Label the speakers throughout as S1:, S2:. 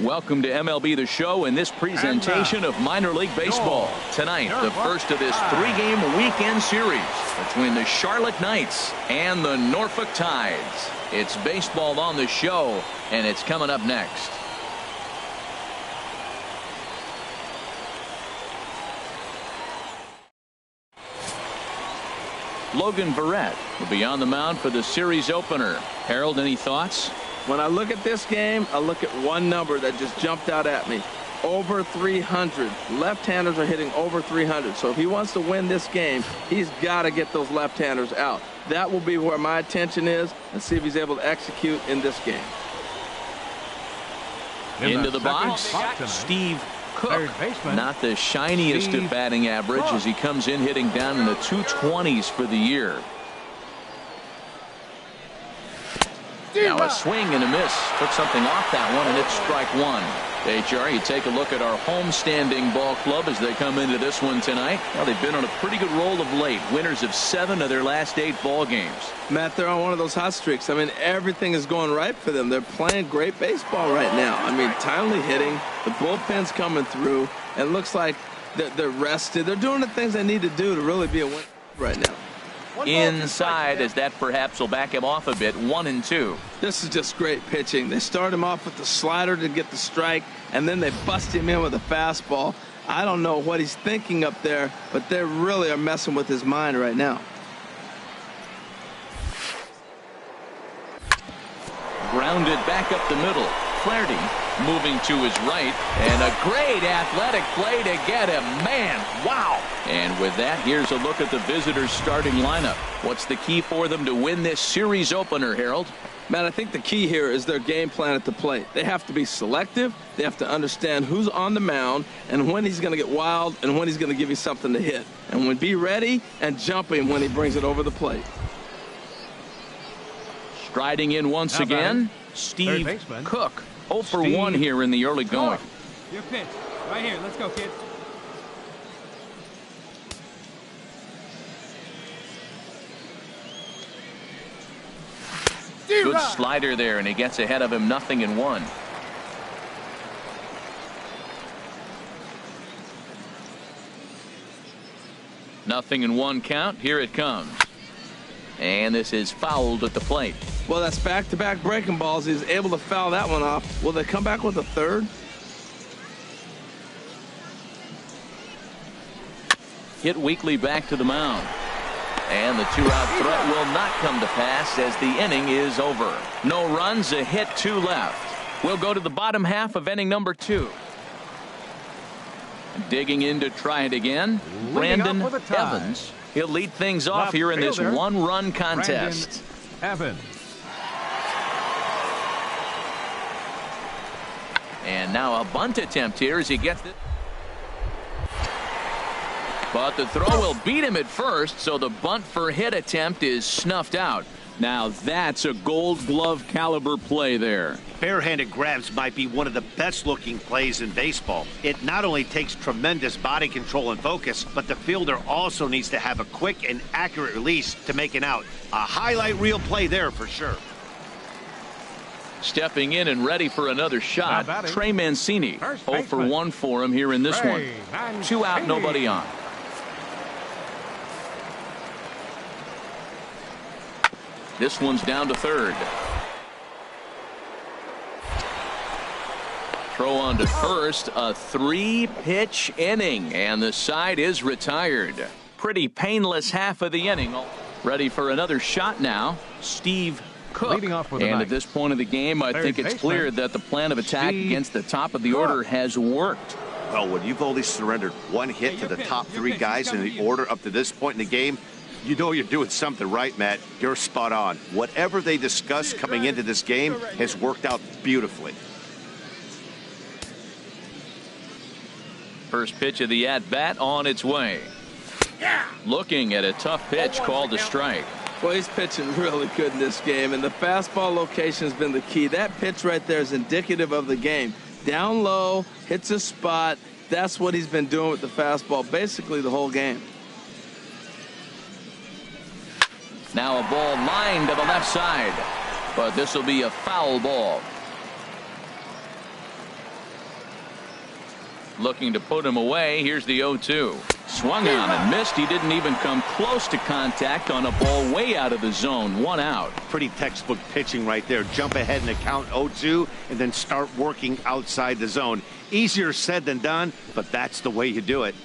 S1: Welcome to MLB The Show and this presentation of minor league baseball. Tonight, the first of this three-game weekend series between the Charlotte Knights and the Norfolk Tides. It's baseball on the show, and it's coming up next. Logan Verrett will be on the mound for the series opener. Harold, any thoughts?
S2: When I look at this game, I look at one number that just jumped out at me. Over 300. Left-handers are hitting over 300. So if he wants to win this game, he's got to get those left-handers out. That will be where my attention is, and see if he's able to execute in this game.
S1: Into the box, Steve Cook. Not the shiniest of batting average as he comes in hitting down in the 220s for the year. Now a swing and a miss. Took something off that one, and it's strike one. HR, you take a look at our home-standing ball club as they come into this one tonight. Well, they've been on a pretty good roll of late. Winners of 7 of their last 8 ball games.
S2: Matt, they're on one of those hot streaks. I mean, everything is going right for them. They're playing great baseball right now. I mean, timely hitting. The bullpen's coming through. And it looks like they're rested. They're doing the things they need to do to really be a winner right now.
S1: Inside, as that perhaps will back him off a bit. 1-2.
S2: This is just great pitching. They start him off with the slider to get the strike, and then they bust him in with a fastball. I don't know what he's thinking up there, but they really are messing with his mind right now.
S1: Grounded back up the middle. Flaherty moving to his right, and a great athletic play to get him. Man, wow. And with that, here's a look at the visitors' starting lineup. What's the key for them to win this series opener, Harold?
S2: Man, I think the key here is their game plan at the plate. They have to be selective. They have to understand who's on the mound and when he's going to get wild and when he's going to give you something to hit. And when be ready and jumping when he brings it over the plate.
S1: Striding in once again, Steve Cook. 0 for 1 here in the early going.
S3: Your pitch. Right here. Let's go, kid.
S1: Good slider there, and he gets ahead of him. 0-1. Nothing in 1 count. Here it comes. And this is fouled at the plate.
S2: Well, that's back-to-back breaking balls. He's able to foul that one off. Will they come back with a third?
S1: Hit weakly back to the mound. And the 2-out threat will not come to pass as the inning is over. No runs, a hit, 2 left. We'll go to the bottom half of inning number 2. Digging in to try it again, Brandon Evans. He'll lead things off here in this 1-run contest.
S3: Evans.
S1: And now a bunt attempt here as he gets it. But the throw will beat him at first, so the bunt for hit attempt is snuffed out. Now that's a Gold Glove caliber play there.
S4: Barehanded grabs might be one of the best looking plays in baseball. It not only takes tremendous body control and focus, but the fielder also needs to have a quick and accurate release to make an out. A highlight reel play there for sure.
S1: Stepping in and ready for another shot, Trey Mancini. 0 for 1 for him here in this one. 2 out, nobody on. This one's down to third. Throw on to first, a 3-pitch inning, and the side is retired. Pretty painless half of the inning. Ready for another shot now, Steve Cook. And at this point of the game, I think it's clear that the plan of attack against the top of the order has worked.
S4: Well, when you've only surrendered 1 hit to the top 3 guys in the order up to this point in the game, you know you're doing something right, Matt. You're spot on. Whatever they discussed coming into this game has worked out beautifully.
S1: First pitch of the at-bat on its way. Looking at a tough pitch called a strike.
S2: Well, he's pitching really good in this game, and the fastball location has been the key. That pitch right there is indicative of the game. Down low, hits a spot. That's what he's been doing with the fastball basically the whole game.
S1: Now a ball lined to the left side, but this will be a foul ball. Looking to put him away. Here's the 0-2. Swung on and missed. He didn't even come close to contact on a ball way out of the zone. 1 out.
S4: Pretty textbook pitching right there. Jump ahead in the count 0-2 and then start working outside the zone. Easier said than done, but that's the way you do it.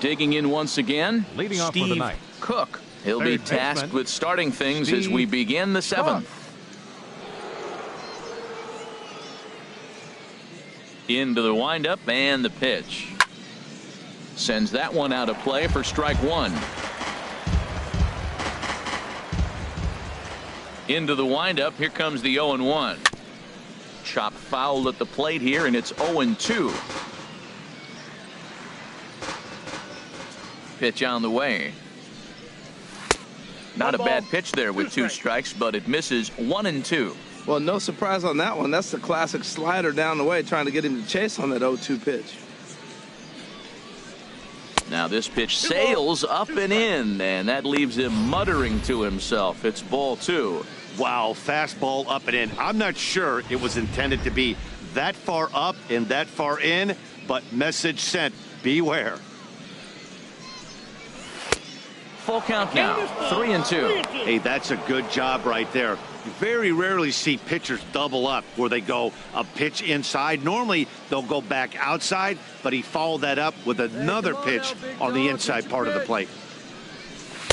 S1: Digging in once again.
S3: Leading off for the night.
S1: Cook. He'll be tasked with starting things as we begin the 7th. Into the windup and the pitch. Sends that one out of play for strike 1. Into the windup. Here comes the 0-1. Chop fouled at the plate here, and it's 0-2. Pitch on the way. Not a bad pitch there with 2 strikes, but it misses 1-2.
S2: Well, no surprise on that one. That's the classic slider down the way, trying to get him to chase on that 0-2 pitch.
S1: Now this pitch sails up and in, and that leaves him muttering to himself. It's ball 2.
S4: Wow, fastball up and in. I'm not sure it was intended to be that far up and that far in, but message sent, beware.
S1: Full count now, 3-2.
S4: Hey, that's a good job right there. You very rarely see pitchers double up where they go a pitch inside. Normally they'll go back outside, but he followed that up with another pitch on the inside part of the plate.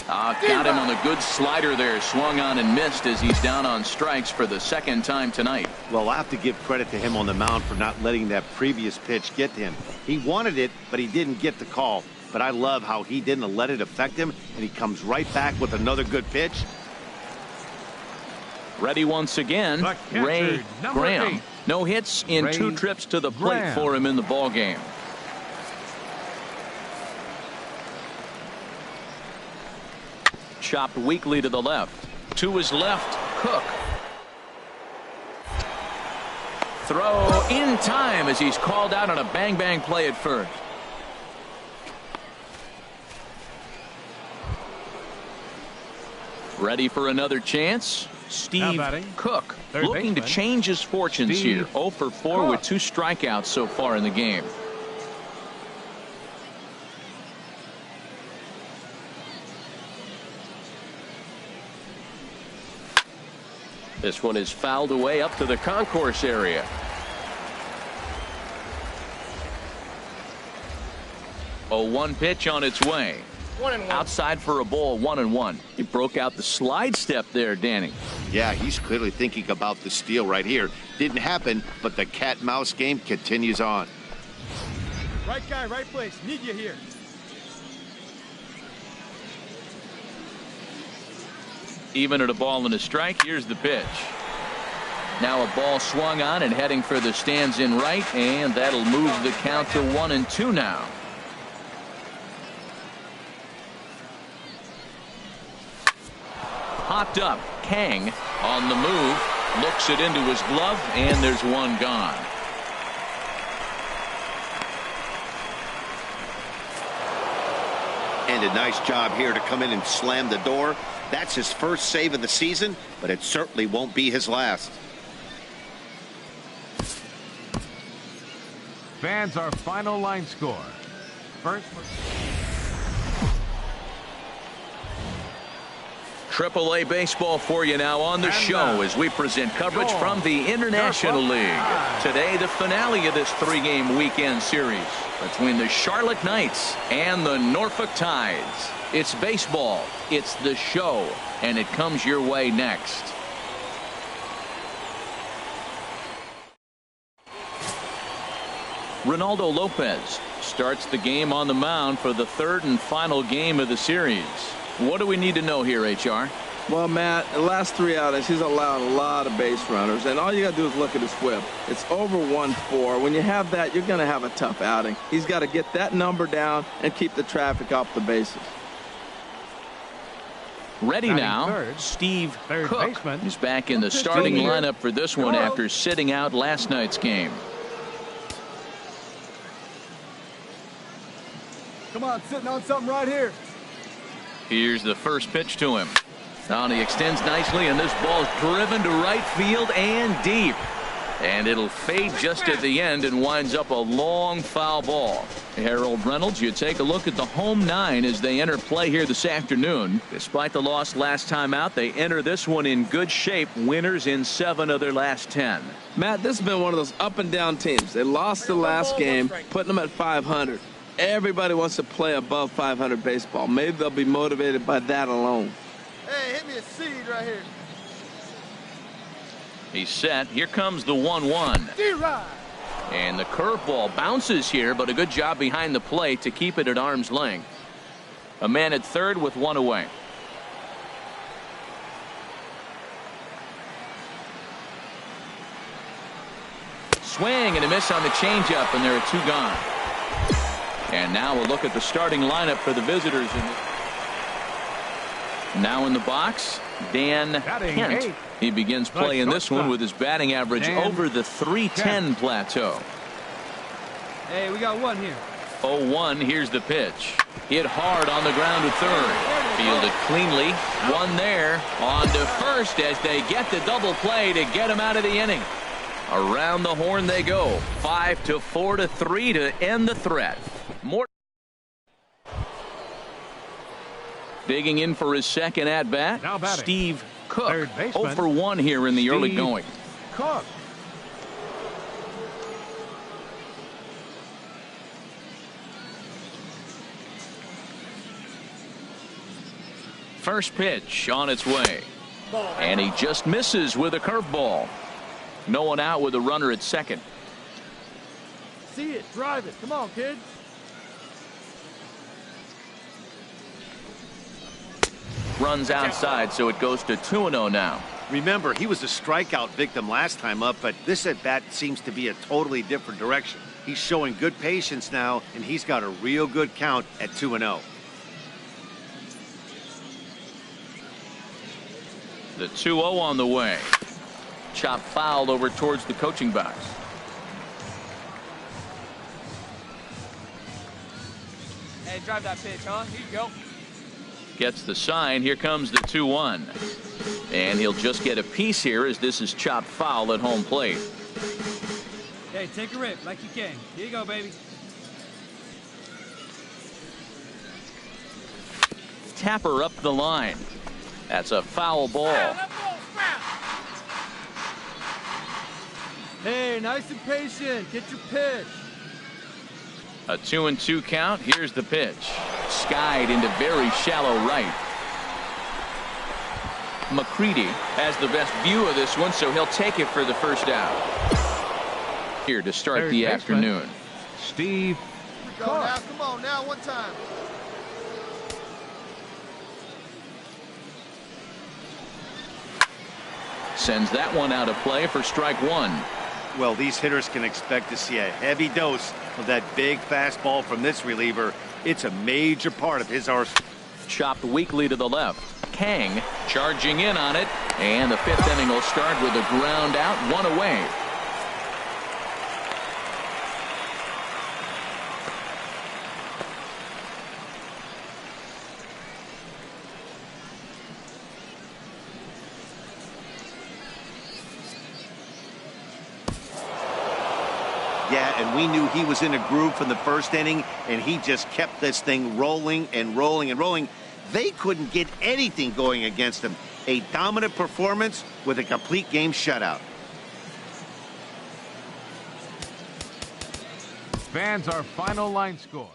S1: Got him on a good slider there. Swung on and missed as he's down on strikes for the 2nd time tonight.
S4: Well, I have to give credit to him on the mound for not letting that previous pitch get to him. He wanted it, but he didn't get the call. But I love how he didn't let it affect him, and he comes right back with another good pitch.
S1: Ready once again, Ray Graham.
S3: 8.
S1: No hits in 2 trips to the plate for him in the ball game. Chopped weakly to the left. To his left, Cook. Throw in time as he's called out on a bang-bang play at first. Ready for another chance. Steve Cook looking to change his fortunes here. 0 for 4 with 2 strikeouts so far in the game. This one is fouled away up to the concourse area. A 1 pitch on its way. Outside for a ball, 1-1. He broke out the slide step there, Danny.
S4: Yeah, he's clearly thinking about the steal right here. Didn't happen, but the cat-mouse game continues on.
S3: Right guy, right place. Need you here.
S1: Even at a ball and a strike, here's the pitch. Now a ball swung on and heading for the stands in right, and that'll move the count to 1-2 now. Popped up. Kang on the move. Looks it into his glove, and there's one gone.
S4: And a nice job here to come in and slam the door. That's his first save of the season, but it certainly won't be his last.
S3: Fans, our final line score. First.
S1: AAA baseball for you now on the show as we present coverage from the International League. Today, the finale of this 3-game weekend series between the Charlotte Knights and the Norfolk Tides. It's baseball, it's the show, and it comes your way next. Ronaldo Lopez starts the game on the mound for the 3rd and final game of the series. What do we need to know here, HR?
S2: Well, Matt, the last 3 outings, he's allowed a lot of base runners, and all you got to do is look at his whip. It's over 1-4. When you have that, you're going to have a tough outing. He's got to get that number down and keep the traffic off the bases.
S1: Ready now, Steve Cook is back in the starting lineup for this one after sitting out last night's game.
S3: Come on, sitting on something right here.
S1: Here's the first pitch to him. Now he extends nicely, and this ball is driven to right field and deep. And it'll fade just at the end and winds up a long foul ball. Harold Reynolds, you take a look at the home 9 as they enter play here this afternoon. Despite the loss last time out, they enter this one in good shape, winners in 7 of their last 10.
S2: Matt, this has been one of those up and down teams. They lost the last game, putting them at 500. Everybody wants to play above 500 baseball. Maybe they'll be motivated by that alone.
S5: Hey, hit me a seed right here.
S1: He's set. Here comes the 1-1. And the curveball bounces here, but a good job behind the plate to keep it at arm's length. A man at third with 1 away. Swing and a miss on the changeup, and there are 2 gone. And now we'll look at the starting lineup for the visitors. Now in the box, Dan Kent. He begins play in this one with his batting average over the 310 plateau.
S6: Hey, we got 1 here.
S1: 0-1. Here's the pitch. Hit hard on the ground to third. Fielded cleanly. 1 there. On to first as they get the double play to get him out of the inning. Around the horn they go. 5-4-3 to end the threat. More. Digging in for his second at bat, Steve Cook. 0 for 1 here in the early going.
S3: Cook.
S1: First pitch on its way. And he just misses with a curveball. No one out with a runner at second.
S5: See it, drive it. Come on, kid.
S1: Runs outside, so it goes to 2-0 now.
S4: Remember, he was a strikeout victim last time up, but this at-bat seems to be a totally different direction. He's showing good patience now, and he's got a real good count at 2-0.
S1: The 2-0 on the way. Chop foul over towards the coaching box.
S6: Hey, drive that pitch, huh? Here you go.
S1: Gets the sign. Here comes the 2-1. And he'll just get a piece here as this is chopped foul at home plate.
S6: Hey, take a rip like you can. Here you go, baby.
S1: Tapper up the line. That's a foul ball.
S5: Hey, nice and patient. Get your pitch.
S1: A 2-2 count. Here's the pitch. Skied into very shallow right. McCready has the best view of this one, so he'll take it for the first out. Here to start the afternoon.
S3: Steve
S5: Cook. Now, come on, now, one time.
S1: Sends that one out of play for strike 1.
S4: Well, these hitters can expect to see a heavy dose of that big fastball from this reliever. It's a major part of his arsenal.
S1: Chopped weakly to the left. Kang charging in on it, and the 5th inning will start with a ground out, 1 away.
S4: Yeah, and we knew he was in a groove from the first inning, and he just kept this thing rolling and rolling and rolling. They couldn't get anything going against him. A dominant performance with a complete game shutout.
S3: Fans, our final line score.